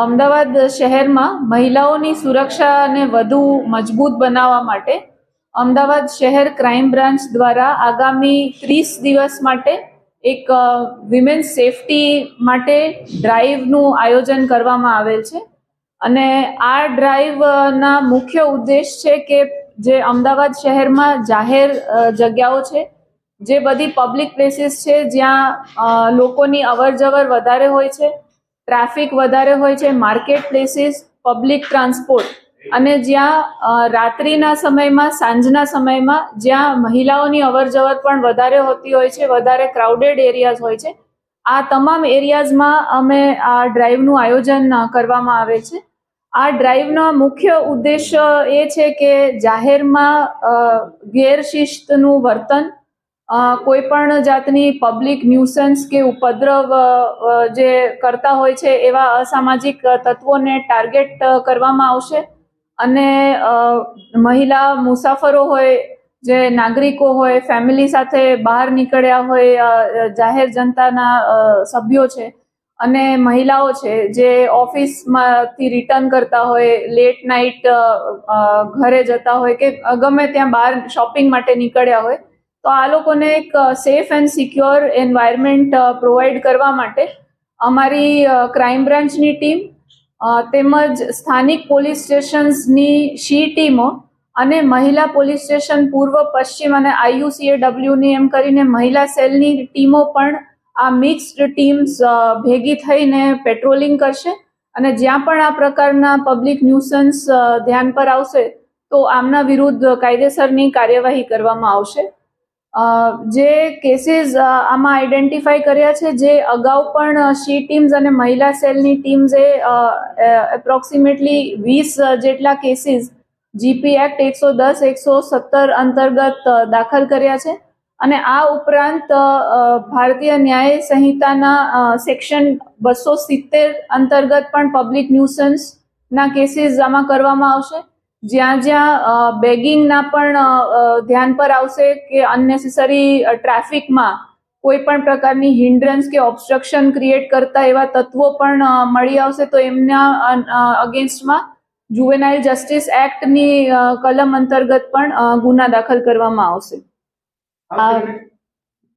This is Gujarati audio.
અમદાવાદ શહેરમાં મહિલાઓની સુરક્ષાને વધુ મજબૂત બનાવવા માટે અમદાવાદ શહેર ક્રાઇમ બ્રાન્ચ દ્વારા આગામી 30 દિવસ માટે એક વિમેન્સ સેફટી માટે ડ્રાઈવનું આયોજન કરવામાં આવેલ છે અને આ ડ્રાઈવના મુખ્ય ઉદ્દેશ છે કે જે અમદાવાદ શહેરમાં જાહેર જગ્યાઓ છે, જે બધી પબ્લિક પ્લેસીસ છે જ્યાં લોકોની અવરજવર વધારે હોય છે, ટ્રાફિક વધારે હોય છે, માર્કેટ પ્લેસીસ, પબ્લિક ટ્રાન્સપોર્ટ અને જ્યાં રાત્રિના સમયમાં, સાંજના સમયમાં જ્યાં મહિલાઓની અવરજવર પણ વધારે હોતી હોય છે, વધારે ક્રાઉડેડ એરિયાઝ હોય છે, આ તમામ એરિયાઝમાં અમે આ ડ્રાઈવનું આયોજન કરવામાં આવે છે. આ ડ્રાઈવનો મુખ્ય ઉદ્દેશ્ય એ છે કે જાહેરમાં ગેરશિસ્તનું વર્તન, કોઈ પણ જાતની પબ્લિક ન્યુસન્સ કે ઉપદ્રવ જે કરતા હોય છે એવા અસામાજિક તત્વોને ટાર્ગેટ કરવામાં આવશે અને મહિલા મુસાફરો હોય, જે નાગરિકો હોય, ફેમિલી સાથે બહાર નીકળ્યા હોય, જાહેર જનતાના સભ્યો છે અને મહિલાઓ છે જે ઓફિસમાંથી રિટર્ન કરતા હોય, લેટ નાઇટ ઘરે જતા હોય કે ગમે ત્યાં બહાર શોપિંગ માટે નીકળ્યા હોય, તો આ લોકોને એક safe and secure environment provide કરવા માટે અમારી ક્રાઇમ બ્રાન્ચની ટીમ તેમજ સ્થાનિક પોલીસ સ્ટેશન્સની શી ટીમો અને મહિલા પોલીસ સ્ટેશન પૂર્વ, પશ્ચિમ અને IUCAWની એમ કરીને મહિલા સેલની ટીમો પણ આ મિક્સ્ડ ટીમ્સ ભેગી થઈને પેટ્રોલિંગ કરશે અને જ્યાં પણ આ પ્રકારના પબ્લિક ન્યુસન્સ ધ્યાન પર આવશે તો આમના વિરુદ્ધ કાયદેસરની કાર્યવાહી કરવામાં આવશે. જે કેસીસ આમાં આઈડેન્ટિફાઈ કર્યા છે, જે અગાઉ પણ શી ટીમ્સ અને મહિલા સેલની ટીમ્સે એપ્રોક્સિમેટલી 20 જેટલા કેસીસ GP એક્ટ 110, 117 અંતર્ગત દાખલ કર્યા છે અને આ ઉપરાંત ભારતીય ન્યાય સંહિતાના સેક્શન 270 અંતર્ગત પણ પબ્લિક ન્યુસન્સના કેસીસ આમાં કરવામાં આવશે. જ્યાં જ્યાં બેગિંગના પણ ધ્યાન પર આવશે કે અનનેસેસરી ટ્રાફિકમાં કોઈ પણ પ્રકારની હિન્ડ્રન્સ કે ઓબ્સ્ટ્રક્શન ક્રિએટ કરતા એવા તત્વો પણ મળી આવશે તો એમના અગેન્સ્ટમાં જુવેનાઇલ જસ્ટિસ એક્ટની કલમ અંતર્ગત પણ ગુના દાખલ કરવામાં આવશે.